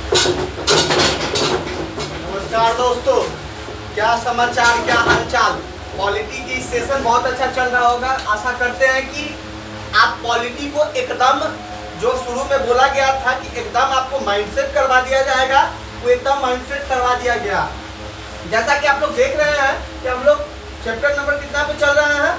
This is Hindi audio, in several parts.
नमस्कार दोस्तों, क्या समाचार, क्या हालचाल। पॉलिटी की सेशन बहुत अच्छा चल रहा होगा। आशा करते हैं कि आप पॉलिटी को एकदम, जो शुरू में बोला गया था कि एकदम आपको माइंडसेट करवा दिया जाएगा, वो एकदम माइंडसेट करवा दिया गया। जैसा कि आप लोग देख रहे हैं कि हम लोग चैप्टर नंबर कितना पे चल रहे हैं,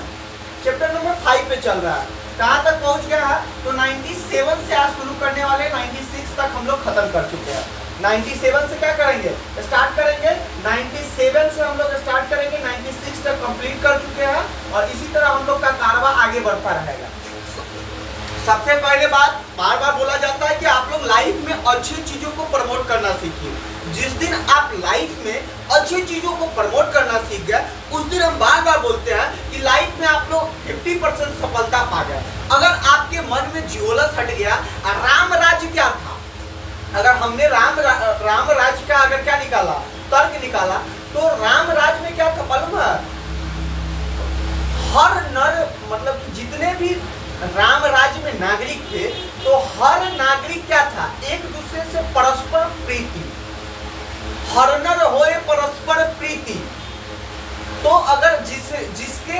चैप्टर नंबर 5 पे चल रहा है। कहाँ तक पहुँच गया है? तो 97 से आज शुरू करने वाले 96 तक हम लोग खत्म कर चुके हैं। 97 से क्या करेंगे, स्टार्ट करेंगे। 97 से हम लोग स्टार्ट करेंगे, 96 तक कंप्लीट कर चुके हैं और इसी तरह हम लोग का कारवा आगे बढ़ता रहेगा। सबसे पहले बात, बार बार बोला जाता है कि आप लोग लाइफ में अच्छी चीजों को प्रमोट करना सीखिए। जिस दिन आप लाइफ में अच्छी चीजों को प्रमोट करना सीख गए, उस दिन हम बार बार बोलते हैं कि लाइफ में आप लोग 50% सफलता पा गए। अगर आपके मन में जियोलस हट गया, राम राज्य क्या था, अगर हमने राम राज्य का अगर क्या निकाला, तर्क निकाला, तो राम राज्य में क्या था मालूम है? हर नर, मतलब जितने भी राम राज्य में नागरिक थे, तो हर नागरिक क्या था, एक दूसरे से परस्पर प्रीति, हर नर होए परस्पर प्रीति। तो अगर जिसके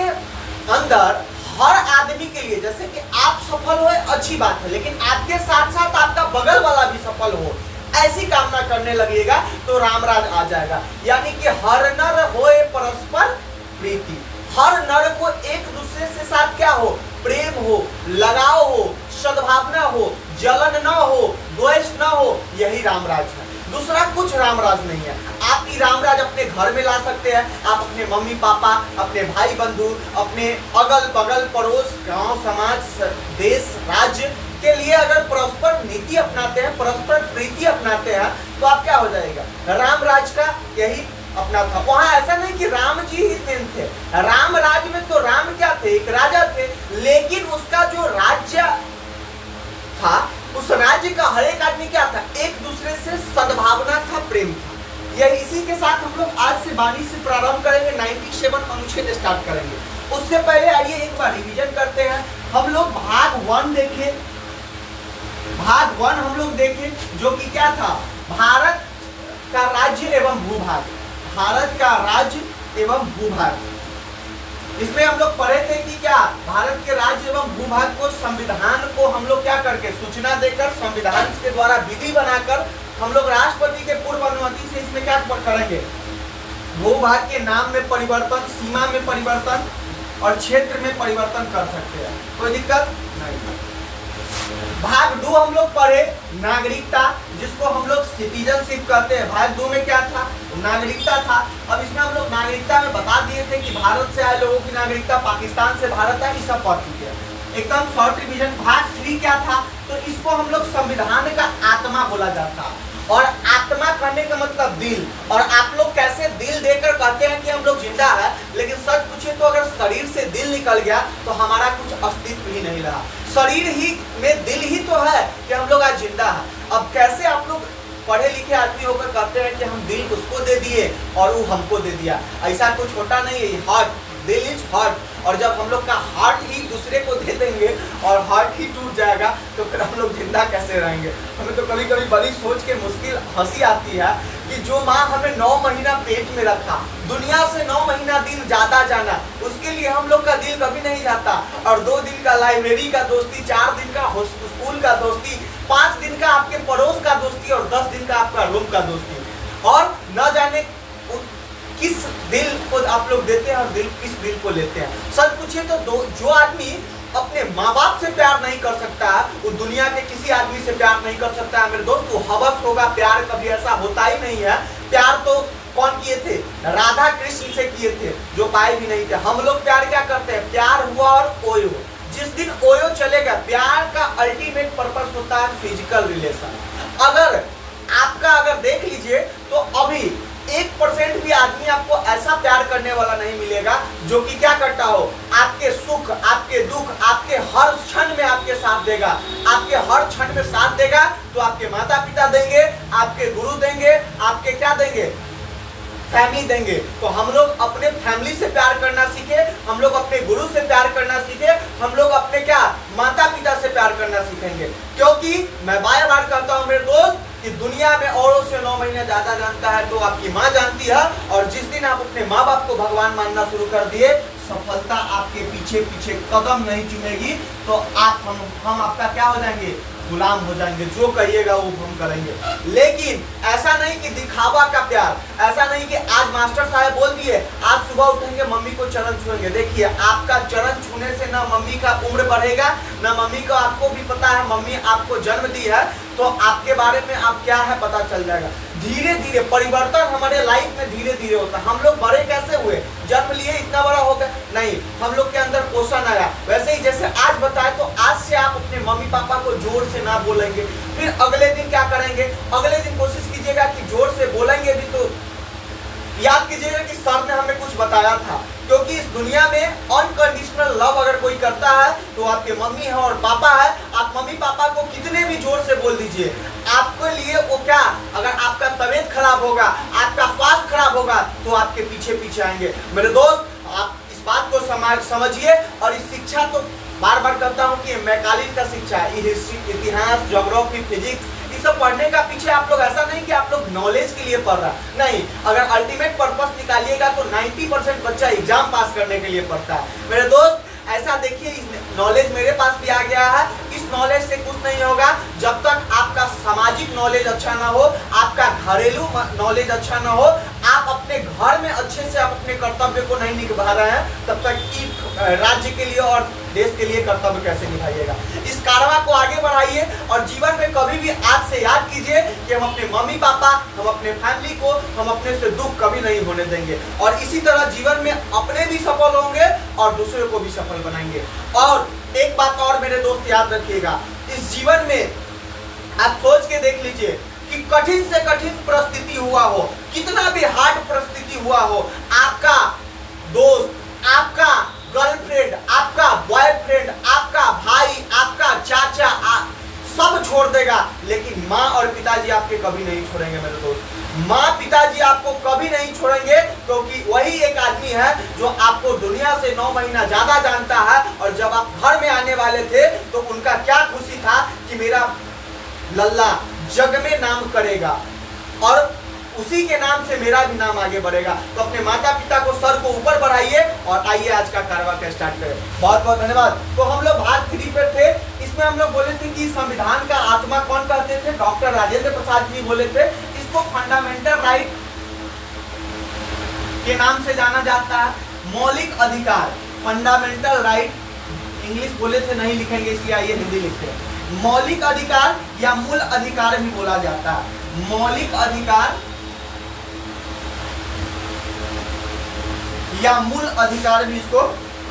अंदर हर आदमी के लिए, जैसे कि आप सफल होए अच्छी बात है, लेकिन आपके साथ साथ आपका बगल वाला भी सफल हो, ऐसी कामना करने लगेगा तो रामराज आ जाएगा। यानी कि हर नर होए परस्पर प्रीति, हर नर को एक दूसरे से साथ क्या हो, प्रेम हो, लगाव हो, सद्भावना हो, जलन न हो, द्वेष न हो, यही रामराज है। दूसरा कुछ रामराज नहीं है। आप ये रामराज अपने घर में ला सकते हैं। आप अपने मम्मी पापा, अपने भाई बंधु, अपने अगल बगल पड़ोस, गांव, समाज, देश, राज्य के लिए अगर परस्पर नीति अपनाते हैं, परस्पर प्रीति अपनाते हैं, तो आप क्या हो जाएगा, रामराज का यही अपना था। वहां ऐसा नहीं कि राम जी ही मेन थे। राम राज्य में तो राम क्या थे, एक राजा थे, लेकिन उसका जो राज्य था, उस राज्य का हर एक आदमी क्या था, एक दूसरे से सद्भावना था, प्रेम था। यह इसी के साथ हम लोग आज से वाणी से प्रारंभ करेंगे। 97 अनुच्छेद स्टार्ट करेंगे। उससे पहले आइए एक बार रिवीजन करते हैं। हम लोग भाग 1 देखें, भाग 1 हम लोग देखें, जो कि क्या था, भारत का राज्य एवं भूभाग, भारत का राज्य एवं भूभाग। इसमें हम लोग पढ़े थे कि क्या, भारत के राज्य एवं भूभाग को, संविधान को हम लोग क्या करके, सूचना देकर, संविधान के द्वारा विधि बनाकर हम लोग राष्ट्रपति के पूर्व अनुमति से इसमें क्या करेंगे, भूभाग के नाम में परिवर्तन, सीमा में परिवर्तन और क्षेत्र में परिवर्तन कर सकते हैं, कोई दिक्कत नहीं। भाग 2 हम लोग पढ़े, नागरिकता, जिसको हम लोग सिटीजनशिप कहते हैं। भाग 2 में क्या था, नागरिकता था। अब इसमें हम लोग नागरिकता में बता दिए थे कि भारत से आए लोगों की नागरिकता, पाकिस्तान से भारत है, ये सब पढ़ चुके हैं, एकदम शॉर्ट रिवीजन। भाग 3 क्या था, तो इसको हम लोग संविधान का आत्मा बोला जाता, और आत्मा कहने का मतलब दिल। और आप लोग कैसे दिल देकर कहते हैं कि हम लोग जिंदा है, लेकिन सच पूछे तो अगर शरीर से दिल निकल गया तो हमारा कुछ अस्तित्व ही नहीं रहा। शरीर ही में दिल ही तो है कि हम लोग आज जिंदा है। अब कैसे आप लोग पढ़े लिखे आदमी होकर कहते हैं कि हम दिल उसको दे दिए और वो हमको दे दिया, ऐसा कुछ होता नहीं है। हार्ट, दिल इज हार्ट, और जब हम लोग का हार्ट ही दूसरे को दे देंगे और हार्ट ही टूट जाएगा तो फिर हम लोग जिंदा कैसे रहेंगे। हमें तो कभी कभी बड़ी सोच के मुश्किल हंसी आती है कि जो माँ हमें 9 महीना पेट में रखा, दुनिया से 9 महीना दिन ज्यादा जाना, उसके लिए हम लोग का दिल कभी नहीं जाता। और 2 दिन का लाइब्रेरी का दोस्ती, 4 दिन का स्कूल का दोस्ती, 5 दिन का आपके पड़ोस का दोस्ती और 10 दिन का आपका रूम का दोस्ती, और न जाने किस दिल को आप लोग देते हैं और किस दिल को लेते हैं। सच पूछिए तो जो आदमी अपने माँ बाप से प्यार नहीं कर सकता, वो दुनिया के किसी आदमी से प्यार नहीं कर सकता है मेरे दोस्त। वो हवस होगा, प्यार कभी ऐसा होता ही नहीं है। प्यार तो कौन किए थे, राधा कृष्ण से किए थे, जो पाए भी नहीं थे। हम लोग प्यार क्या करते हैं, प्यार हुआ और ओयो, जिस दिन ओयो चलेगा, प्यार का अल्टीमेट पर्पस होता है फिजिकल रिलेशन। अगर देख लीजिए तो अभी 1% भी आदमी आपको ऐसा प्यार करने वाला नहीं मिलेगा जो कि क्या करता हो, आपके सुख, आपके दुख, आपके हर क्षण में आपके साथ देगा। आपके हर क्षण में साथ देगा तो आपके माता पिता देंगे, आपके गुरु देंगे, आपके क्या देंगे, फैमिली देंगे। तो हम लोग अपने फैमिली से प्यार करना सीखे, हम लोग अपने गुरु से प्यार करना सीखे, हम लोग अपने क्या माता पिता से प्यार करना सीखेंगे। क्योंकि मैं बार बार कहता हूँ मेरे दोस्त, कि दुनिया में औरों से 9 महीने ज्यादा जानता है तो आपकी माँ जानती है। और जिस दिन आप अपने माँ बाप को भगवान मानना शुरू कर दिए, सफलता आपके पीछे पीछे कदम नहीं चुमेगी, तो आप हम आपका क्या हो जाएंगे, गुलाम हो जाएंगे। जो कहिएगा वो हम करेंगे। लेकिन ऐसा नहीं कि दिखावा का प्यार, ऐसा नहीं कि आज मास्टर साहब बोल दिए आज सुबह उठेंगे मम्मी को चरण छुएंगे। देखिए, आपका चरण छूने से ना मम्मी का उम्र बढ़ेगा, ना मम्मी को, आपको भी पता है मम्मी आपको जन्म दी है तो आपके बारे में आप क्या है पता चल जाएगा। धीरे धीरे परिवर्तन हमारे लाइफ में धीरे धीरे होता है। हम लोग बड़े कैसे हुए, जन्म लिए इतना बड़ा हो गया नहीं, हम लोग के अंदर पोषण आया। वैसे ही जैसे आज बताए तो आज से आप अपने मम्मी पापा को जोर से ना बोलेंगे, फिर अगले दिन क्या करेंगे, अगले दिन कोशिश कीजिएगा कि जोर से बोलेंगे भी तो याद कीजिएगा कि सर ने हमें कुछ बताया था। क्योंकि इस दुनिया में अनकंडीशनल लव अगर कोई करता है तो आपके मम्मी है और पापा है। आप मम्मी पापा को कितने भी जोर से बोल दीजिए, आपके लिए वो क्या, अगर आपका तबीयत खराब होगा, आपका स्वास्थ्य खराब होगा तो आपके पीछे पीछे आएंगे। मेरे दोस्त, आप इस बात को समझिए। और इस शिक्षा तो बार बार कहता हूँ कि मैकालिन का शिक्षा, हिस्ट्री, इतिहास, ज्योग्राफी, फिजिक्स, ये सब पढ़ने का पीछे आप लोग ऐसा नहीं कि आप लोग नॉलेज के लिए पढ़ रहा नहीं। अगर अल्टीमेट पर्पस निकालिएगा तो 90% बच्चा एग्जाम पास करने के लिए पढ़ता है। मेरे दोस्त, ऐसा देखिए, नॉलेज मेरे पास भी आ गया है। इस नॉलेज से कुछ नहीं होगा जब तक आपका सामाजिक नॉलेज अच्छा ना हो, आपका घरेलू नॉलेज अच्छा ना हो, आप अपने घर में अच्छे से आप अपने कर्तव्य को नहीं निभा रहे हैं, तब तक कि राज्य के लिए और देश के लिए कर्तव्य कैसे निभाइएगा। इस कारवा को आगे बढ़ाइए और जीवन में कभी भी आज से याद कीजिए कि हम अपने मम्मी पापा, हम अपने फैमिली को, हम अपने से दुख कभी नहीं होने देंगे। और इसी तरह जीवन में अपने भी सफल होंगे और दूसरे को भी सफल बनाएंगे। और एक बात और मेरे दोस्त याद रखिएगा, इस जीवन में आप सोच के देख लीजिए कि कठिन से कठिन परिस्थिति हुआ हो, कितना भी हार्ड परिस्थिति हुआ हो, आपका दोस्त, आपका गर्लफ्रेंड, आपका बॉयफ्रेंड, आपका भाई, आपका चाचा सब छोड़ देगा, लेकिन माँ और पिताजी आपके कभी नहीं छोड़ेंगे। मेरे दोस्त, माँ पिताजी आपको कभी नहीं छोड़ेंगे, क्योंकि वही एक आदमी है जो आपको दुनिया से 9 महीना ज्यादा जानता है। और जब आप घर में आने वाले थे तो उनका क्या खुशी था कि मेरा लल्ला जग में नाम करेगा और उसी के नाम से मेरा भी नाम आगे बढ़ेगा। तो अपने माता पिता को, सर को ऊपर बढ़ाइए और आइए आज का कारवा का स्टार्ट करें। बहुत बहुत धन्यवाद। तो हम लोग भाग 3 पे थे। इसमें हम लोग बोले थे कि संविधान का आत्मा कौन कहते थे, डॉक्टर राजेंद्र प्रसाद जी बोले थे। इसको फंडामेंटल राइट के नाम से जाना जाता है, मौलिक अधिकार, फंडामेंटल राइट। इंग्लिश बोले थे नहीं लिखेंगे, इसलिए आइए हिंदी लिखते हैं। मौलिक अधिकार या मूल अधिकार भी बोला जाता है। मौलिक अधिकार या मूल अधिकार भी इसको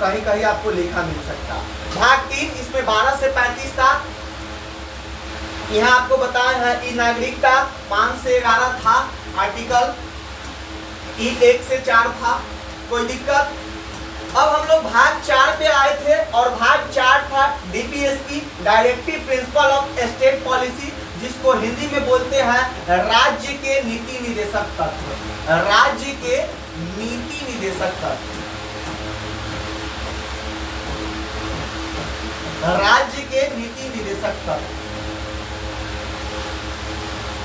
कहीं कहीं आपको लिखा मिल सकता। भाग 3, इसमें 12 से 35 था। यहाँ आपको बताया है ई नागरिकता 5 से 11 था आर्टिकल, ई 1 से 4 था। कोई दिक्कत? अब हम लोग भाग 4 पे आए थे और भाग 4 था DPSP, directive principle of state policy, जिसको हिंदी में बोलते हैं राज्य के नीति निर्देशक तत्व। राज्य के नीति निर्देशक तत्व, राज्य के नीति निर्देशक तत्व।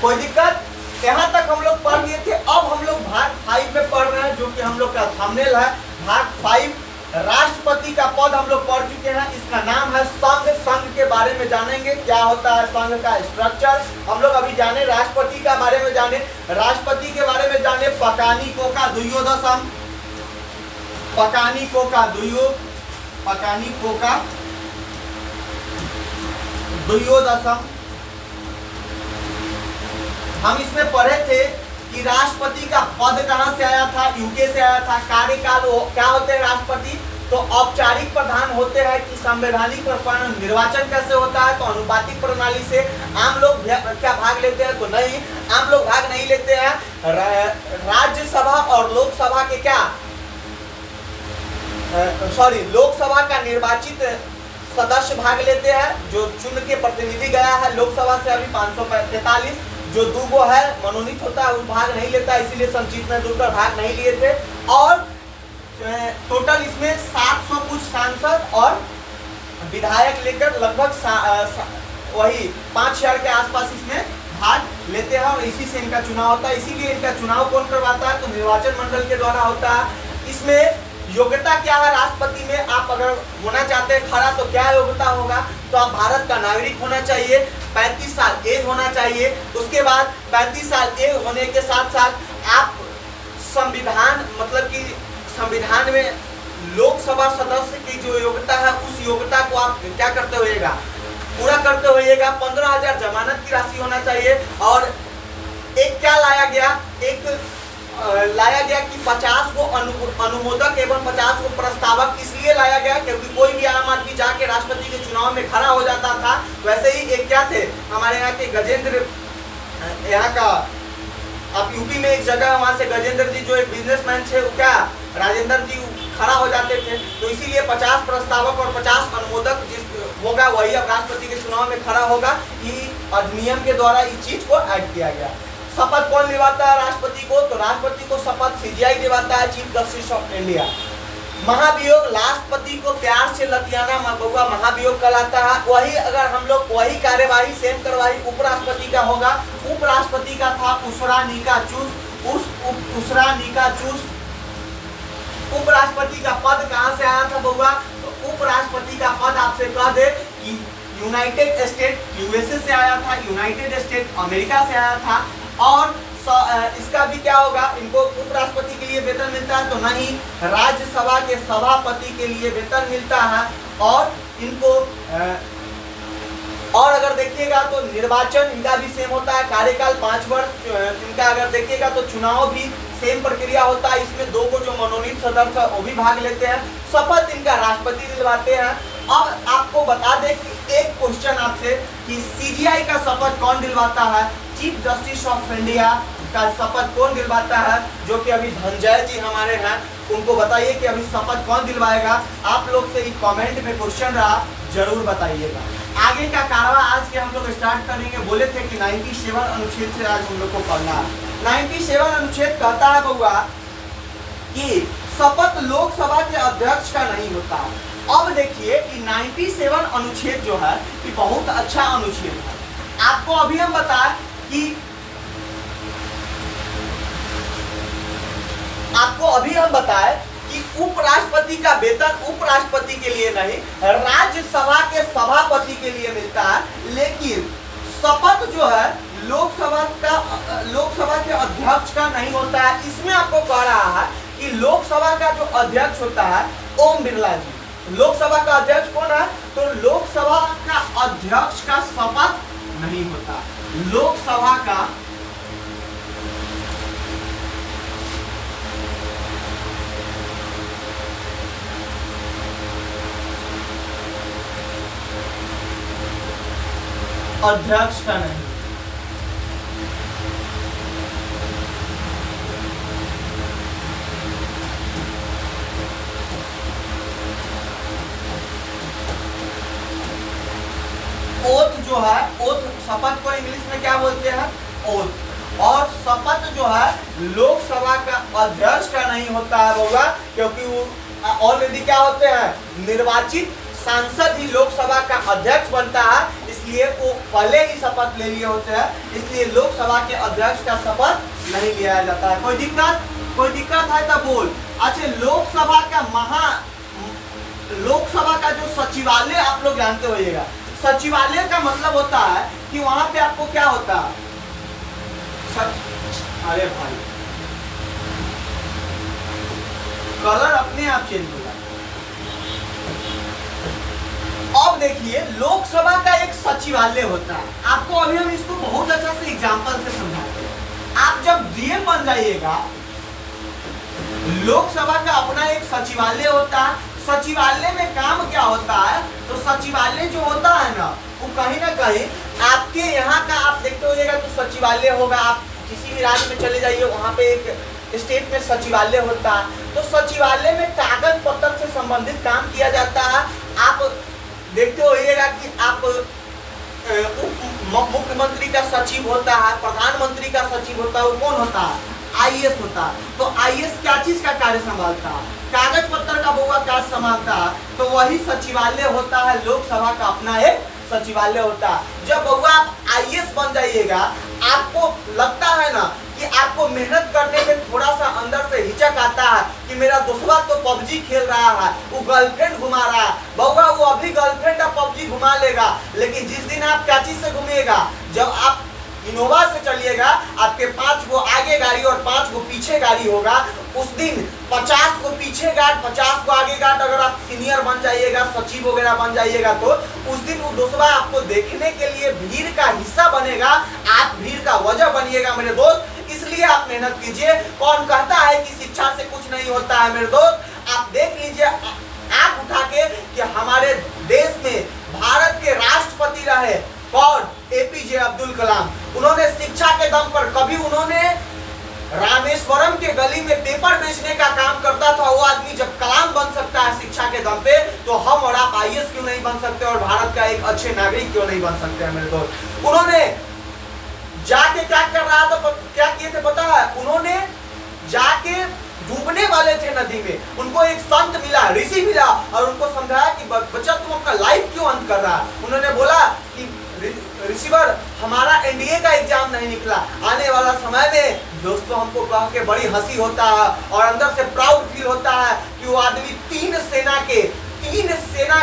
कोई दिक्कत? यहाँ तक हम लोग पढ़ लिए थे। अब हम लोग भाग 5 में पढ़ रहे हैं, जो कि हम लोग का थंबनेल है। भाग 5, राष्ट्रपति का पद हम लोग पढ़ चुके हैं। इसका नाम है संघ। संघ के बारे में जानेंगे, क्या होता है संघ का स्ट्रक्चर। हम लोग अभी जाने राष्ट्रपति के बारे में जाने, राष्ट्रपति के बारे में जाने पकानिको का द्वयोदशम, पकानिको का द्वयोदशम। हम इसमें पढ़े थे कि राष्ट्रपति का पद कहां से आया था, यूके से आया था। कार्यकाल क्या होते हैं राष्ट्रपति, तो औपचारिक प्रधान होते हैं कि संवैधानिक निर्वाचन कैसे होता है, तो अनुपातिक प्रणाली से। आम लोग क्या भाग लेते हैं, तो नहीं, आम लोग भाग नहीं लेते हैं। राज्यसभा और लोकसभा के क्या, लोकसभा का निर्वाचित सदस्य भाग लेते हैं, जो चुन के प्रतिनिधि गया है लोकसभा से। अभी 543 जो 2 है मनोनीत होता है, वो भाग नहीं लेता, इसीलिए संचित में दूर भाग नहीं लिए थे। और टोटल इसमें 700 कुछ सांसद और विधायक लेकर लगभग वही 5000 के आसपास इसमें भाग लेते और इसी से इनका चुनाव होता है। इसीलिए इनका चुनाव कौन करवाता है? तो निर्वाचन मंडल के द्वारा होता है। इसमें योग्यता क्या है? राष्ट्रपति में आप अगर होना चाहते हैं खड़ा तो क्या योग्यता होगा? तो आप भारत का नागरिक होना चाहिए, 35 साल एज होना चाहिए। उसके बाद 35 साल एज होने के साथ साथ आप संविधान मतलब कि संविधान में लोकसभा सदस्य की जो योग्यता है उस योग्यता को आप क्या करते होइएगा? पूरा करते होइएगा। 15,000 जमानत की राशि होना चाहिए। और एक क्या लाया गया? लाया गया कि 50 को अनुमोदक एवं 50 को प्रस्तावक। इसलिए लाया गया क्योंकि कोई भी आम आदमी जाके राष्ट्रपति के चुनाव में खड़ा हो जाता था। वैसे ही एक क्या थे हमारे यहाँ के गजेंद्र, यहाँ का आप यूपी में एक जगह वहां से गजेंद्र जी जो एक बिजनेसमैन थे वो क्या राजेंद्र जी खड़ा हो जाते थे। तो इसीलिए 50 प्रस्तावक और 50 अनुमोदक जिस होगा वही अब राष्ट्रपति के चुनाव में खड़ा होगा। ये अधिनियम के द्वारा इस चीज को ऐड किया गया। शपथ कौन दिलवाता है राष्ट्रपति को? तो राष्ट्रपति को शपथ सीजीआई दिलवाता है, चीफ जस्टिस ऑफ इंडिया। महाभियोग राष्ट्रपति को प्यार से लतियाना बउआ महाभियोग कहलाता है। वही अगर हम लोग वही कार्यवाही सेम करवाही उपराष्ट्रपति का होगा। उपराष्ट्रपति का था उसरा निका चूस। उसरा निका चूस उपराष्ट्रपति का पद कहाँ से आया था बउआ? तो उपराष्ट्रपति का पद आपसे कह दे कि यूनाइटेड स्टेट यूएसए से आया था, यूनाइटेड स्टेट अमेरिका से आया था। और इसका भी क्या होगा? इनको उपराष्ट्रपति के लिए वेतन मिलता है तो नहीं, राज्यसभा के सभापति के लिए वेतन मिलता है। और इनको और अगर देखिएगा तो निर्वाचन इनका भी सेम होता है, कार्यकाल 5 वर्ष इनका। अगर देखिएगा तो चुनाव भी सेम प्रक्रिया होता है। इसमें 2 को जो मनोनीत सदस्य वो भी भाग लेते हैं। शपथ इनका राष्ट्रपति दिलवाते हैं। अब आपको बता दें कि एक क्वेश्चन आपसे कि सीजीआई का शपथ कौन दिलवाता है? चीफ जस्टिस ऑफ इंडिया का शपथ कौन दिलवाता है? जो कि अभी धनंजय जी हमारे हैं, उनको बताइए कि अभी शपथ कौन दिलवाएगा। आप लोग से एक कमेंट में क्वेश्चन रहा, जरूर बताइएगा। आगे का कारवा आज के हम लोग स्टार्ट करेंगे। बोले थे कि 97 अनुच्छेद से आज हम लोग को पढ़ना है। 97 अनुच्छेद कहता है बउआ कि शपथ लोकसभा के अध्यक्ष का नहीं होता। अब देखिए कि 97 अनुच्छेद जो है कि बहुत अच्छा अनुच्छेद है। आपको अभी हम बताएं कि उपराष्ट्रपति का वेतन उपराष्ट्रपति के लिए नहीं, राज्यसभा के सभापति के लिए मिलता है। लेकिन शपथ जो है लोकसभा के अध्यक्ष का नहीं होता है। इसमें आपको कह रहा है कि लोकसभा का जो अध्यक्ष होता है ओम बिरला जी। लोकसभा का अध्यक्ष कौन है? तो लोकसभा का अध्यक्ष का शपथ नहीं होता। लोकसभा का अध्यक्ष का नहीं। ओथ जो है, ओथ शपथ को इंग्लिश में क्या बोलते हैं? ओथ। और शपथ जो है लोकसभा का अध्यक्ष का नहीं होता है बउआ, क्योंकि वो ऑलरेडी क्या होते हैं? निर्वाचित सांसद ही लोकसभा का अध्यक्ष बनता है। इसलिए वो पहले ही शपथ ले लिए होते हैं। इसलिए लोकसभा के अध्यक्ष का शपथ नहीं लिया जाता है। कोई दिक्कत है तो बोल। अच्छा, लोकसभा का जो सचिवालय आप लोग जानते होइएगा। सचिवालय का मतलब होता है कि वहां पे आपको क्या होता है? अरे भाई कलर अपने आप चेंज होगा। अब देखिए लोकसभा का एक सचिवालय होता है। आपको अभी हम इसको बहुत अच्छा से एग्जांपल से समझाते हैं। आप जब डीएम बन जाइएगा, लोकसभा का अपना एक सचिवालय होता है। सचिवालय में काम क्या होता है? तो सचिवालय जो होता है ना, वो कहीं ना कहीं आपके यहाँ का आप देखते होइएगा तो सचिवालय होगा। आप किसी भी राज्य में चले जाइए, वहाँ पे एक स्टेट में सचिवालय होता है। तो सचिवालय में कागज पत्र से संबंधित काम किया जाता है। आप देखते होइएगा कि आप मुख्यमंत्री का सचिव होता है, प्रधानमंत्री का सचिव होता है। वो कौन होता है? आईएएस होता है। तो आईएएस क्या चीज का कार्य संभालता है? कागज पत्र का बउआ कार्य संभालता है। तो वही सचिवालय होता है। लोकसभा का अपना एक सचिवालय होता है। जब बउआ आप आईएएस बन जाइएगा, आपको आपको मेहनत करने में थोड़ा सा अंदर से हिचक आता है कि मेरा दोस्तवा तो पबजी खेल रहा है, वो गर्लफ्रेंड घुमा रहा है, बउआ वो अभी गर्लफ्रेंड अब पबजी घुमा लेगा। लेकिन जिस दिन आप क्या चीज से घूमिएगा, जब आप इनोवा से चलिएगा, आपके 5 गो आगे गाड़ी और 5 गो पीछे गाड़ी होगा, उस दिन 50 को पीछे गार्ड 50 को आगे गार्ड, अगर आप सीनियर बन जाइएगा, सचिव वगैरह बन जाइएगा, तो उस दिन वो दोस्तवा आपको देखने के लिए भीड़ का हिस्सा बनेगा, आप भीड़ का वजह बनिएगा मेरे दोस्त। इसलिए आप मेहनत कीजिए। कौन कहता है कि शिक्षा से कुछ नहीं होता है मेरे दोस्त? आप देख लीजिए आंख उठा के कि हमारे देश में भारत के राष्ट्रपति रहे कौन? एपीजे अब्दुल कलाम। उन्होंने शिक्षा के दम पर, कभी उन्होंने रामेश्वरम के गली में पेपर बेचने का काम करता था वो आदमी, जब कलाम बन सकता है शिक्षा के दम पे, तो हम और आप आईएएस क्यों नहीं बन सकते और भारत का एक अच्छे नागरिक क्यों नहीं बन सकते हैं मेरे दोस्त? उन्होंने जाके क्या कर रहा था, क्या किए थे पता है? उन्होंने जाके डूबने वाले थे नदी में, उनको एक संत मिला, ऋषि मिला, और उनको समझाया कि बच्चा तुम अपना लाइफ क्यों अंत कर रहा है। उन्होंने बोला कि ऋषिवर, हमारा एनडीए का एग्जाम नहीं निकला, आने वाला समय में दोस्तों हमको कह के बड़ी हंसी होता है और अंदर से प्राउड फील होता है कि वो आदमी तीन सेना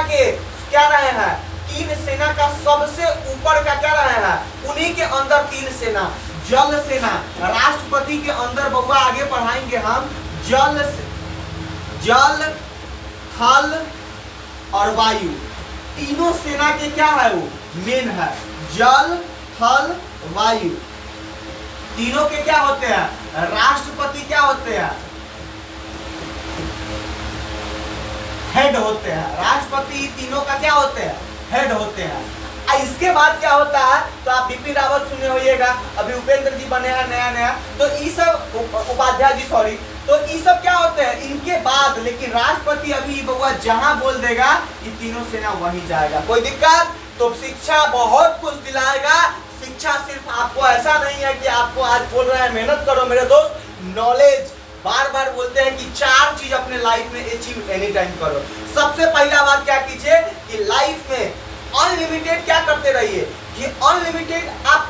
के क्या रहे हैं, 3 सेना का सबसे ऊपर का क्या रहे हैं, उन्हीं के अंदर 3 सेना, जल सेना, राष्ट्रपति के अंदर बउआ आगे पढ़ाएंगे हम, जल, थल और वायु, तीनों सेना के क्या है, वो मेन है। जल, थल, वायु, तीनों के क्या होते हैं? राष्ट्रपति क्या होते हैं? हेड होते हैं। राष्ट्रपति तीनों का क्या होते हैं? हेड होते हैं। इसके बाद क्या होता है, तो आप बिपिन रावत सुने होइएगा, अभी उपेंद्र जी बने हैं नया, तो ये सब उपाध्याय जी, सॉरी, तो ये सब क्या होते हैं इनके बाद। लेकिन राष्ट्रपति अभी बउआ जहां बोल देगा ये तीनों सेना वहीं जाएगा, कोई दिक्कत? तो शिक्षा बहुत कुछ दिलाएगा। शिक्षा सिर्फ आपको ऐसा नहीं है कि आपको आज बोल रहे हैं मेहनत करो मेरे दोस्त, नॉलेज, बार बार बोलते हैं कि 4 चीज अपने लाइफ में अचीव एनी टाइम करो। सबसे पहला बात क्या कीजिए कि लाइफ में अनलिमिटेड क्या करते रहिए कि अनलिमिटेड आप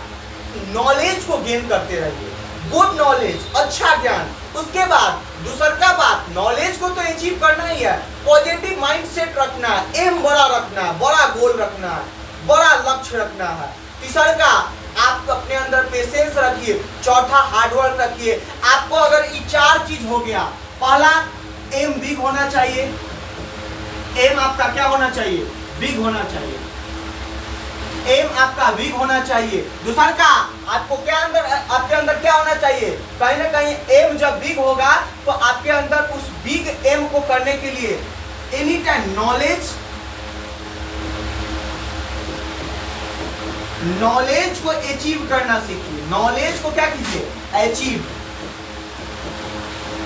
नॉलेज को गेन करते रहिए, गुड नॉलेज, अच्छा ज्ञान। उसके बाद दूसरा का बात, नॉलेज को तो अचीव करना ही है, पॉजिटिव माइंडसेट रखना है, एम बड़ा रखना है, बड़ा गोल रखना है, बड़ा लक्ष्य रखना है। तीसरा का आप अपने अंदर पेशेंस रखिए, चौथा हार्डवर्क रखिए। आपको अगर ये 4 चीज हो गया, पहला एम बिग होना चाहिए, एम आपका क्या होना चाहिए? बिग होना चाहिए, एम आपका बिग होना चाहिए। दूसरा का आपको क्या अंदर, आपके अंदर क्या होना चाहिए? कहीं ना कहीं एम जब बिग होगा तो आपके अंदर उस बिग एम को करने के लिए एनी टाइम नॉलेज को अचीव करना सीखिए। नॉलेज को क्या कीजिए? अचीव,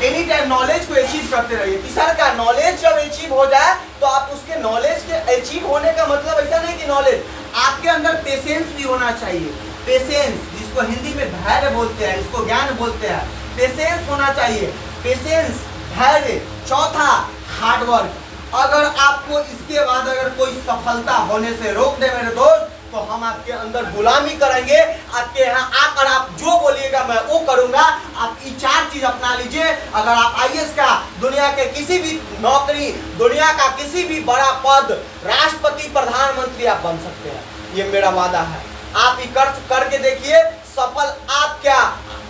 एनी टाइम नॉलेज को अचीव करते रहिए। तीसरा का नॉलेज जब अचीव हो जाए तो आप उसके नॉलेज के अचीव होने का मतलब ऐसा नहीं कि नॉलेज, आपके अंदर पेशेंस भी होना चाहिए। पेशेंस, जिसको हिंदी में धैर्य बोलते हैं, इसको ज्ञान बोलते हैं, पेशेंस होना चाहिए, पेशेंस, धैर्य। चौथा हार्डवर्क। अगर आपको इसके बाद अगर कोई सफलता होने से रोक दे मेरे दोस्त, तो हम आपके अंदर गुलामी करेंगे, आपके यहाँ आकर आप जो बोलिएगा मैं वो करूंगा। आप ये 4 चीज अपना लीजिए। अगर आप आईएएस का, दुनिया के किसी भी नौकरी, दुनिया का किसी भी बड़ा पद, राष्ट्रपति, प्रधानमंत्री आप बन सकते हैं, ये मेरा वादा है। आप ये करके देखिए, सफल आप क्या,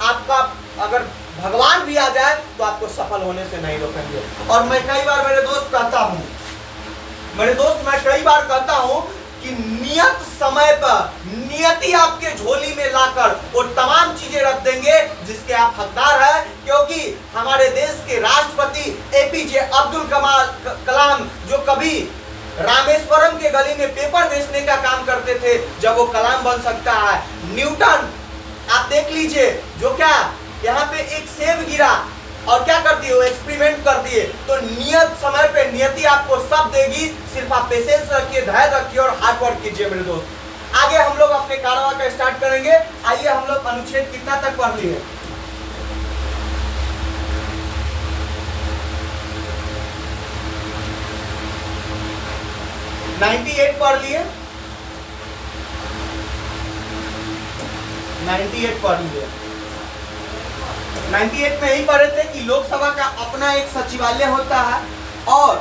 आपका अगर भगवान भी आ जाए तो आपको सफल होने से नहीं रोकेंगे। और मैं कई बार मेरे दोस्त कहता हूँ कि नियत समय पर नियति आपके झोली में लाकर वो तमाम चीजें रख देंगे जिसके आप हकदार हैं। क्योंकि हमारे देश के राष्ट्रपति एपीजे अब्दुल कलाम, जो कभी रामेश्वरम के गली में पेपर बेचने का काम करते थे, जब वो कलाम बन सकता है। न्यूटन आप देख लीजिए, जो क्या यहाँ पे एक सेब गिरा और क्या कर दिए, वो एक्सपेरिमेंट कर दिए। तो नियत समय पे नियति आपको सब देगी, सिर्फ आप पेशेंस रखिए, धैर्य रखिए और हार्ड वर्क कीजिए मेरे दोस्त। आगे हम लोग अपने कार्यवाही का स्टार्ट करेंगे। आइए हम लोग अनुच्छेद कितना तक पढ़ लिए? (98) पढ़ लिए, 98 पढ़ लिए। 98 में ही पढ़े थे कि लोकसभा का अपना एक सचिवालय होता है और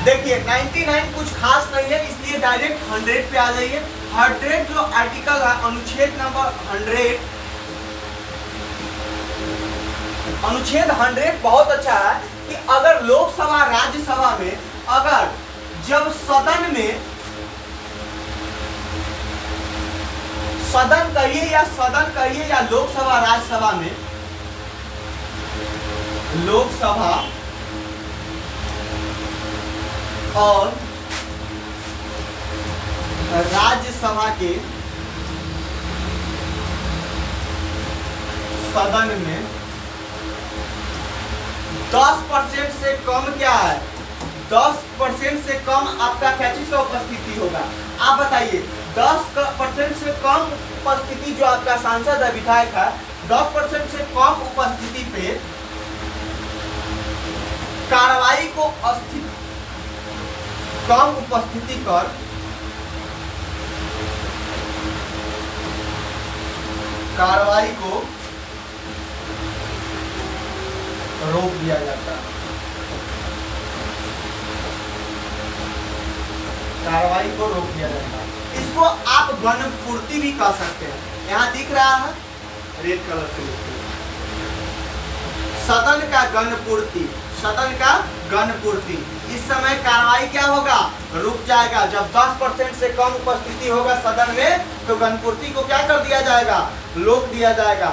देखिए 99 कुछ खास नहीं है, इसलिए डायरेक्ट 100 पे आ जाइए। 100 जो आर्टिकल है, अनुच्छेद नंबर 100, अनुच्छेद 100 बहुत अच्छा है कि अगर लोकसभा राज्यसभा में अगर जब सदन कहिए या लोकसभा राज्यसभा में, लोकसभा और राज्यसभा के सदन में 10% से कम क्या है, 10% से कम आपका क्या चीज का उपस्थिति होगा। आप बताइए 10% से कम उपस्थिति जो आपका सांसद है, विधायक है, 10% से कम उपस्थिति पे कार्रवाई को कम उपस्थिति कर कार्रवाई को रोक दिया जाता है। कार्रवाई को रोक दिया जाता है। इसको आप गणपूर्ति भी कह सकते हैं। यहाँ दिख रहा है रेड कलर से लिखते हैं, सदन का गणपूर्ति, सदन का गणपूर्ति। इस समय कार्रवाई क्या होगा, रुक जाएगा। जब 10% से कम उपस्थिति होगा सदन में तो गणपूर्ति को क्या कर दिया जाएगा, रोक दिया जाएगा।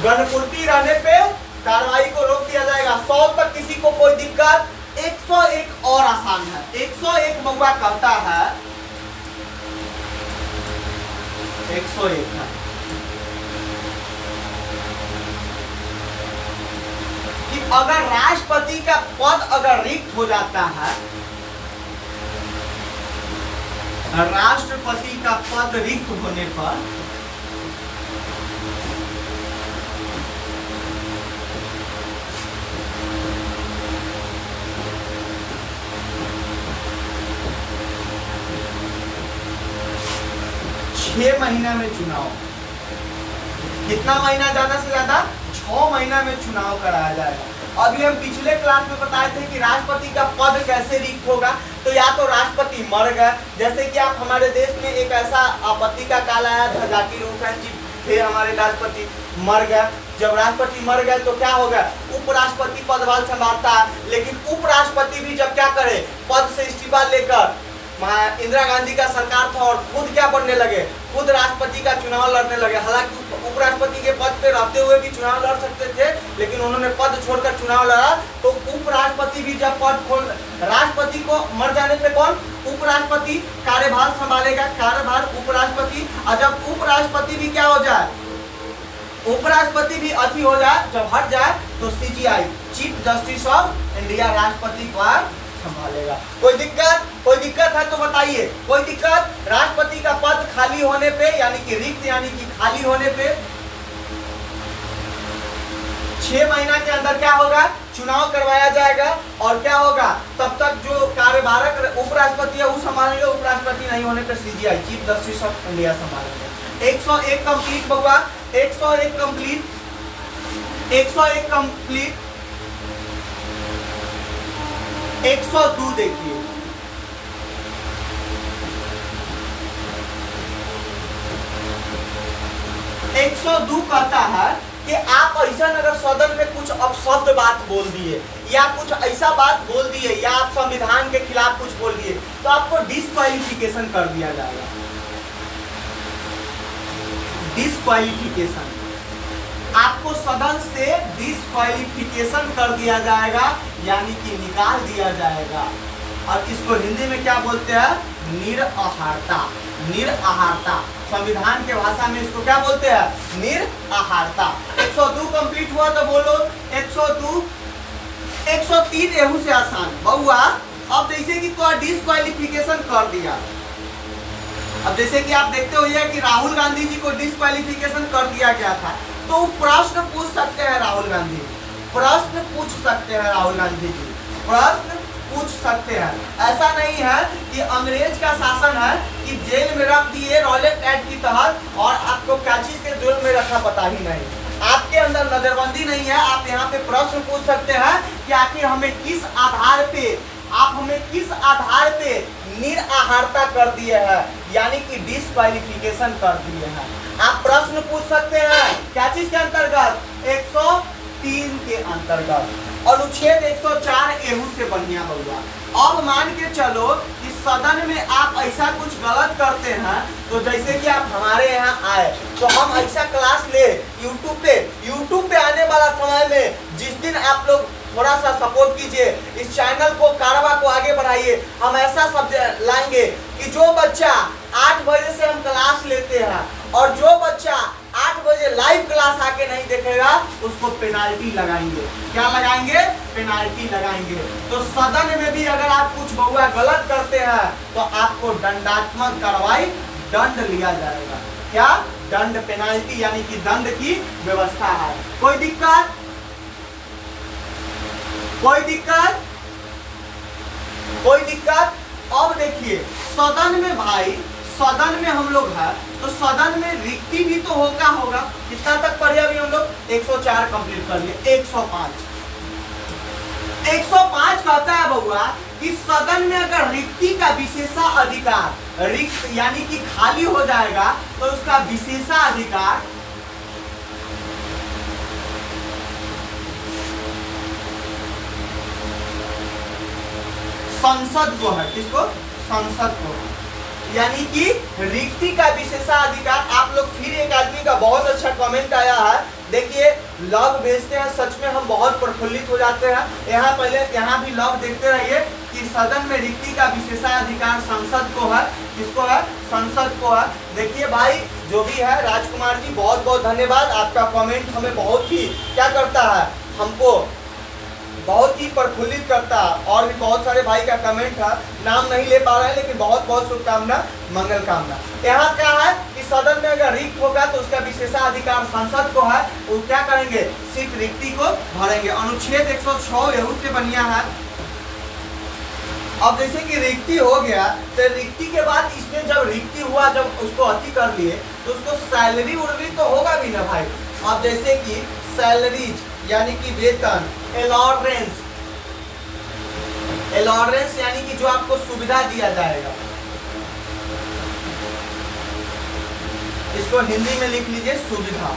गणपूर्ति रहने पे कार्रवाई को रोक दिया जाएगा। 100 तक किसी को कोई दिक्कत, 101 और आसान है। 101 महुआ कहता है, 101 है कि अगर राष्ट्रपति का पद अगर रिक्त हो जाता है, राष्ट्रपति का पद रिक्त होने पर छह महीना में चुनाव, कितना महीना, ज्यादा से ज्यादा 6 महीना में चुनाव कराया जाएगा। अभी हम पिछले क्लास में बताए थे कि राष्ट्रपति का पद कैसे रिक्त होगा। तो या तो राष्ट्रपति मर गए, जैसे कि आप हमारे देश में एक ऐसा आपत्ति का काल आया था, जाकिर हुसैन जी थे हमारे राष्ट्रपति, मर गए। जब राष्ट्रपति मर गए तो क्या हो गया, उपराष्ट्रपति पदभार संभालता है। लेकिन उपराष्ट्रपति भी जब क्या करे, पद से इस्तीफा लेकर, इंदिरा गांधी का सरकार था और खुद क्या बनने लगे, खुद राष्ट्रपति का चुनाव लड़ने लगे। हालांकि उपराष्ट्रपति के पद पे रहते हुए भी चुनाव लड़ सकते थे, लेकिन उन्होंने पद छोड़कर चुनाव लड़ा। तो उपराष्ट्रपति भी जब पद खोल, राष्ट्रपति को मर जाने पे कौन, उपराष्ट्रपति कार्यभार संभालेगा, कार्यभार उपराष्ट्रपति। और जब उपराष्ट्रपति भी क्या हो जाए, उपराष्ट्रपति भी अति हो जाए, जब हट जाए तो CJI, chief justice of India, राष्ट्रपति का संभालेगा। कोई दिक्कत है तो बताइए, कोई दिक्कत। राष्ट्रपति का पद खाली होने पे, यानी कि रिक्त, यानी कि खाली होने पे 6 महीना के अंदर क्या होगा, चुनाव करवाया जाएगा। और क्या होगा, तब तक जो कार्यभारक उपराष्ट्रपति है वो संभालेंगे, उपराष्ट्रपति नहीं होने पर CJI, chief justice of India संभालेंगे। 101 कंप्लीट होगा, 101 कंप्लीट, 101 कंप्लीट। 102 देखिए, 102 कहता है कि आप ऐसा अगर सदन में कुछ अपशब्द बात बोल दिए या कुछ ऐसा बात बोल दिए या आप संविधान के खिलाफ कुछ बोल दिए तो आपको डिस्क्वालिफिकेशन कर दिया जाएगा। डिस्क्वालिफिकेशन, आपको सदन से डिस्क्वालिफिकेशन कर दिया जाएगा, यानी कि निकाल दिया जाएगा। और इसको हिंदी में क्या बोलते हैं, निरअर्हता। निरअर्हता, संविधान के भाषा में इसको क्या बोलते हैं, निरअर्हता। 102 कंप्लीट हुआ तो बोलो 102। 103 एहू से आसान बहुआ। अब जैसे कि तो डिस्क्वालिफिकेशन कर दिया, अब जैसे कि आप देखते हो कि राहुल गांधी जी को डिस्क्वालिफिकेशन कर दिया गया था, तो प्रश्न पूछ सकते हैं राहुल गांधी, प्रश्न पूछ सकते हैं राहुल गांधी जी, प्रश्न पूछ सकते हैं। ऐसा नहीं है कि अंग्रेज का शासन है कि जेल में रख दिए रॉलेट एक्ट की तहत और आपको क्या चीज के जेल में रखा पता ही नहीं। आपके अंदर नजरबंदी नहीं है। आप यहाँ पे प्रश्न पूछ सकते हैं कि आखिर हमें किस आधार पे निराहारता कर दिए हैं, यानी कि डिस्क्वालिफिकेशन कर दिए हैं। आप प्रश्न पूछ सकते हैं क्या चीज के अंतर्गत, 103 के अंतर्गत, अनुच्छेद 104 एहू से बढ़िया होगा। अब मान के चलो कि सदन में आप ऐसा कुछ गलत करते हैं, तो जैसे कि आप हमारे यहाँ आए तो हम ऐसा क्लास ले यूट्यूब पे आने वाला समय में जिस दिन आप लोग थोड़ा सा सपोर्ट कीजिए, इस चैनल को कारवा को आगे बढ़ाइए। हम ऐसा सब्जेक्ट लाएंगे कि जो बच्चा 8 बजे से हम क्लास लेते हैं और जो बच्चा 8 बजे लाइव क्लास आके नहीं देखेगा उसको पेनाल्टी लगाएंगे। क्या लगाएंगे? पेनाल्टी लगाएंगे। तो सदन में भी अगर आप कुछ बउआ गलत करते हैं तो आपको दंडात्मक कार्रवाई, दंड लिया जाएगा। क्या? दंड, पेनाल्टी यानी कि दंड की व्यवस्था है। कोई दिक्कत? कोई दिक्कत? कोई दिक्कत? अब देखिए सदन में भाई, सदन में हम लोग है तो सदन में रिक्ति भी तो होगा। कितना तक पढ़े अभी हम लोग? 104 कंप्लीट कर लिए। 105 कहता है बउआ कि सदन में अगर रिक्ति का विशेषाधिकार, रिक्त यानी कि खाली हो जाएगा तो उसका विशेषाधिकार संसद को है। किसको? संसद को। यानी कि रिक्ति का विशेषाधिकार। आप लोग फिर एक आदमी का बहुत अच्छा कमेंट आया है, देखिए लव भेजते हैं, सच में हम बहुत प्रफुल्लित हो जाते हैं। यहाँ भी लव देखते रहिए कि सदन में रिक्ति का विशेषाधिकार संसद को है। किसको है? संसद को है। देखिए भाई जो भी है, राजकुमार जी बहुत बहुत धन्यवाद। आपका कमेंट हमें बहुत ही क्या करता है, हमको बहुत ही प्रफुल्लित करता है। और भी बहुत सारे भाई का कमेंट था, नाम नहीं ले पा रहे हैं, लेकिन बहुत बहुत शुभकामना, मंगल कामना। यहाँ क्या है कि सदन में अगर रिक्त होगा तो उसका विशेषाधिकार संसद को है, वो क्या करेंगे? सीट रिक्ति को भरेंगे। अनुच्छेद 106 एहू से बढ़िया है। अब जैसे कि रिक्ति हो गया तो रिक्ति के बाद इसमें जब रिक्ति हुआ, जब उसको अति कर लिए तो उसको सैलरी उर्री तो होगा भी ना भाई। अब जैसे कि सैलरीज यानी कि वेतन, एलॉरेंस यानी कि जो आपको सुविधा दिया जाएगा, इसको हिंदी में लिख लीजिए सुविधा।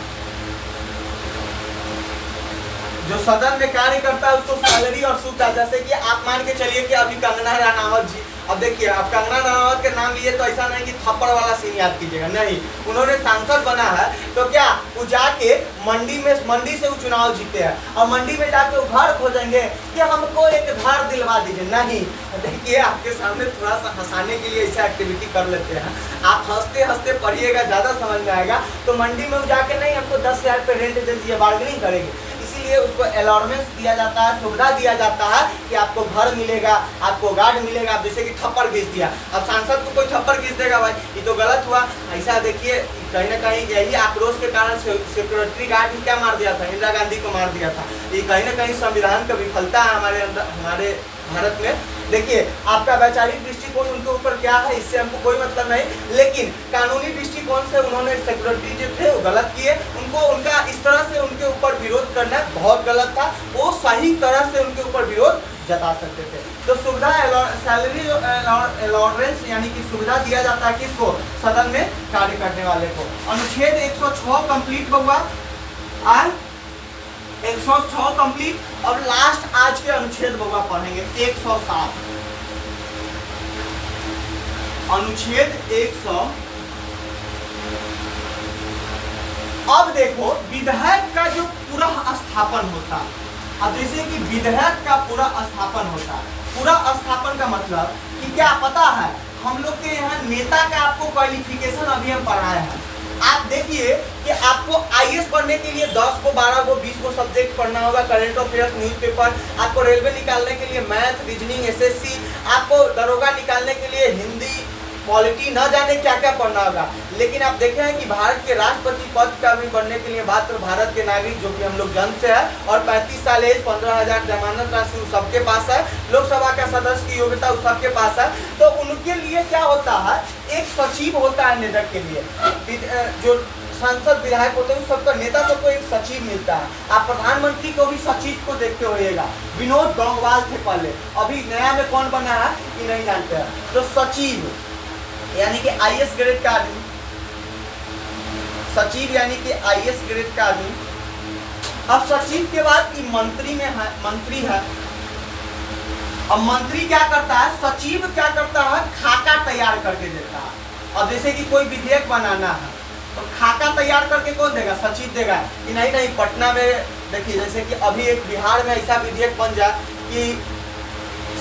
जो सदन में कार्य करता है उसको सैलरी और सुविधा। जैसे कि आप मान के चलिए कि अभी कंगना रनावत जी, अब देखिए अब कंगना रनावत के नाम लिए तो ऐसा नहीं कि थप्पड़ वाला सीन याद कीजिएगा, नहीं, उन्होंने सांसद बना है तो क्या वो जाके मंडी से वो चुनाव जीते हैं और मंडी में जाके वो घर खोजेंगे कि हमको एक घर दिलवा दीजिए, नहीं। देखिए आपके सामने थोड़ा सा हंसाने के लिए ऐसा एक्टिविटी कर लेते हैं, आप हंसते हंसते पढ़िएगा, ज़्यादा समझ में आएगा। तो मंडी में जाके नहीं हमको 10,000 पे रेंट दे दीजिए, बार्गेनिंग करेंगे, इसीलिए उसको अलॉर्मेंस दिया जाता है, सुविधा दिया जाता है कि आपको घर मिलेगा, आपको गार्ड मिलेगा। आप जैसे कि थप्पड़ घिस दिया, अब सांसद को कोई थप्पड़ घिस देगा भाई, ये तो गलत हुआ। ऐसा देखिए कहीं ना कहीं यही आक्रोश के कारण सिक्योरिटी गार्ड ने क्या मार दिया था, इंदिरा गांधी को मार दिया था। ये कहीं ना कहीं संविधान का विफलता है हमारे अंदर, हमारे भारत में। देखिए आपका वैचारिक दृष्टिकोण उनके ऊपर क्या है इससे हमको कोई मतलब नहीं, लेकिन कानूनी दृष्टिकोण से उन्होंने सिक्योरिटी जो थे वो गलत किए। उनको उनका इस तरह से उनके ऊपर विरोध करना बहुत गलत था, वो सही तरह से उनके ऊपर विरोध जता सकते थे। तो सुविधा सैलरी अलॉरेंस यानी कि सुविधा दिया जाता है किसको? सदन में कार्य करने वाले को। अनुच्छेद 106 कंप्लीट हुआ, 106 कंप्लीट। अब लास्ट आज के अनुच्छेद बउआ पढ़ेंगे 107, अनुच्छेद 100। अब देखो विधेयक का जो पूरा स्थापन होता है, अब जैसे कि विधेयक का पूरा स्थापन होता है, पूरा स्थापन का मतलब कि क्या पता है, हम लोग के यहाँ नेता का आपको क्वालिफिकेशन अभी हम पढ़ाए हैं। आप देखिए कि आपको आईएएस पढ़ने के लिए 10 को 12 को 20 को सब्जेक्ट पढ़ना होगा, करंट अफेयर्स, न्यूज़पेपर, आपको रेलवे निकालने के लिए मैथ, रीजनिंग, एसएससी, आपको दरोगा निकालने के लिए हिंदी, पॉलिटी न जाने क्या क्या पढ़ना होगा। लेकिन आप देखे हैं कि भारत के राष्ट्रपति पद का भी बनने के लिए मात्र भारत के नागरिक जो कि हम लोग जन्म से है और 35 साल एज 15,000 जमानत राशि सबके पास है, लोकसभा का सदस्य की योग्यता उस सबके पास है। तो उनके लिए क्या होता है, एक सचिव होता है निधक के लिए, जो सांसद विधायक होते हैं उस सबका नेता सबको एक सचिव मिलता है। आप प्रधानमंत्री को भी सचिव को देखते होइएगा, विनोद गंगवाल थे पहले, अभी नया में कौन बना है ये नहीं जानते हैं। तो सचिव यानी कि आईएएस ग्रेड का आदमी, सचिव यानी कि आईएएस ग्रेड का आदमी। अब सचिव के बाद की मंत्री में है, मंत्री है। अब मंत्री क्या करता है, सचिव क्या करता है, खाका तैयार करके देता है। अब जैसे कि कोई विधेयक बनाना है तो खाका तैयार करके कौन देगा, सचिव देगा कि नहीं पटना में देखिए जैसे कि अभी एक बिहार में ऐसा विधेयक बन जाए कि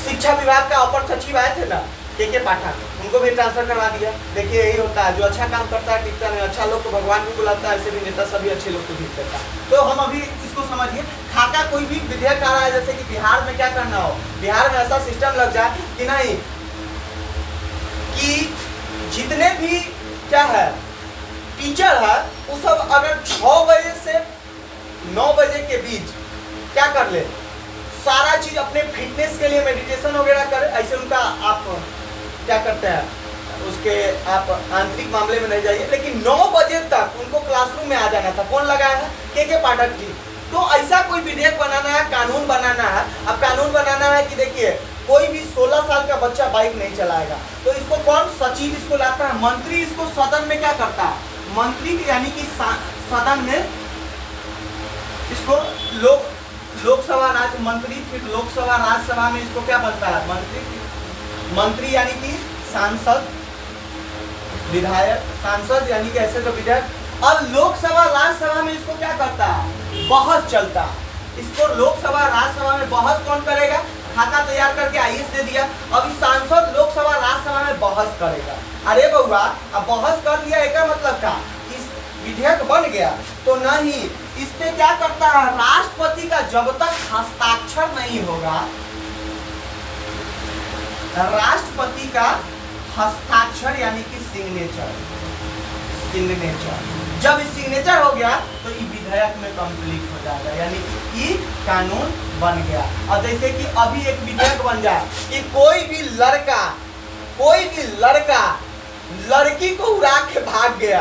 शिक्षा विभाग का अपर सचिव आए थे ना के पाठक, उनको भी ट्रांसफर करवा दिया। देखिए यही होता है, जो अच्छा काम करता है टिकता नहीं, अच्छा लोग को भगवान भी बुलाता है, ऐसे भी नेता सभी अच्छे लोग को जीत देता है। तो हम अभी इसको समझिए, खाका कोई भी विधेयक आ रहा है, जैसे कि बिहार में क्या करना हो, बिहार में ऐसा सिस्टम लग जाए कि नहीं कि जितने भी क्या है टीचर है वो सब अगर 6 बजे से 9 बजे के बीच क्या कर ले, सारा चीज अपने फिटनेस के लिए मेडिटेशन वगैरह करे। ऐसे उनका आप क्या करते हैं, उसके आप आंतरिक मामले में नहीं जाइए, लेकिन 9 बजे तक उनको क्लासरूम में आ जाना था। कौन लगाया है, के पाठक जी। तो ऐसा कोई विधेयक बनाना है, कानून बनाना है। अब कानून बनाना है कि देखिए कोई भी 16 साल का बच्चा बाइक नहीं चलाएगा, तो इसको कौन, सचिव इसको लाता है। मंत्री इसको सदन में क्या करता है, मंत्री यानी कि सदन में इसको लोकसभा राज्य मंत्री, फिर लोकसभा राज्यसभा में इसको क्या बनता है, मंत्री यानी कि सांसद, विधायक, सांसद यानी कि ऐसे तो विधायक। अब लोकसभा राज्यसभा में इसको क्या करता है, बहस चलता है। इसको लोकसभा राज्यसभा में बहस कौन करेगा, खाका तैयार करके आईएएस दे दिया। अब इस सांसद लोकसभा राज्यसभा में बहस करेगा। अरे बउआ, अब बहस कर लिया, एक मतलब का इस विधेयक बन गया तो नहीं, इस पे क्या करता है, राष्ट्रपति का जब तक हस्ताक्षर नहीं होगा, राष्ट्रपति का हस्ताक्षर यानी कि सिग्नेचर, जब इस सिग्नेचर हो गया तो ये विधेयक में कंप्लीट हो जाएगा, यानी कि ये कानून बन गया। और जैसे कि अभी एक विधेयक बन जाए कि कोई भी लड़का लड़की को उड़ा के भाग गया,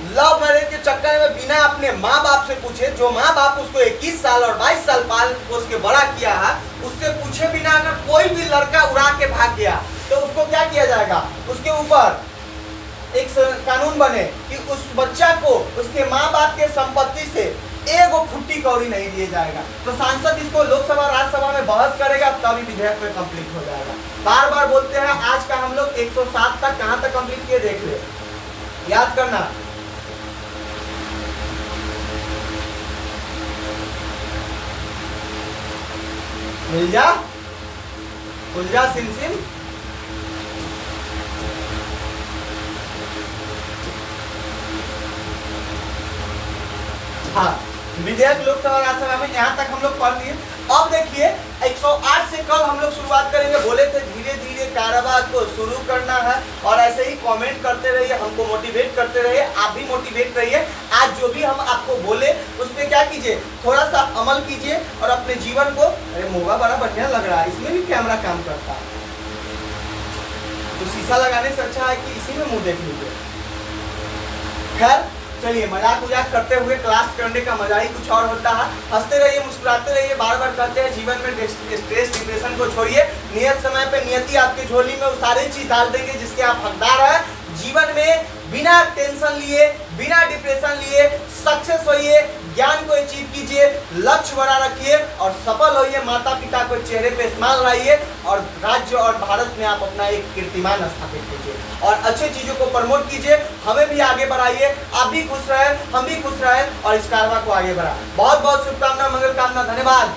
लव मैरिज के चक्कर में बिना अपने माँ बाप से पूछे, जो माँ बाप उसको 21 साल और 22 साल पाल पोस के बड़ा किया है, उससे पूछे बिना अगर कोई भी लड़का उड़ा के भाग गया तो उसको क्या किया जाएगा, उसके ऊपर एक कानून बने कि उस बच्चा को उसके माँ बाप के संपत्ति से एगो फुट्टी कौड़ी नहीं दिया जाएगा। तो सांसद इसको लोकसभा राज्यसभा में बहस करेगा, तभी विधेयक में कंप्लीट हो जाएगा। बार बार बोलते हैं, आज का हम लोग 107 तक कहां तक कंप्लीट किए देख ले, याद करना। मिल जा उलझा सिम हाँ, विधेयक लोकसभा राज्यसभा में यहाँ तक हम लोग पढ़ लिए। अब देखिए 108 से कल हम लोग शुरुआत करेंगे। बोले थे धीरे धीरे कारोबार को शुरू करना है और ऐसे ही कमेंट करते रहिए, हमको मोटिवेट करते रहिए, आप भी मोटिवेट रहिए। आज जो भी हम आपको बोले उस पर क्या कीजिए, थोड़ा सा अमल कीजिए और अपने जीवन को, अरे मोगा बड़ा बढ़िया लग रहा है, इसमें भी कैमरा काम करता है, तो शीशा लगाने से अच्छा है कि इसी में मुंह देख लीजिए। खैर चलिए, मजाक उजाक करते हुए क्लास करने का मजा ही कुछ और होता है। हंसते रहिए, मुस्कुराते रहिए। बार बार कहते हैं जीवन में स्ट्रेस डिप्रेशन को छोड़िए, नियत समय पे नियति आपकी झोली में वो सारी चीज डाल देंगे जिसके आप हकदार हैं। जीवन में बिना टेंशन लिए, बिना डिप्रेशन लिए सक्सेस होइए, ज्ञान को अचीव कीजिए, लक्ष्य बड़ा रखिए और सफल होइए। माता पिता को चेहरे पे स्माइल लाइए और राज्य और भारत में आप अपना एक कीर्तिमान स्थापित कीजिए और अच्छे चीजों को प्रमोट कीजिए। हमें भी आगे बढ़ाइए, आप भी खुश रहे, हम भी खुश रहे और इस कारवा को आगे बढ़ा। बहुत बहुत शुभकामना, मंगल कामना, धन्यवाद।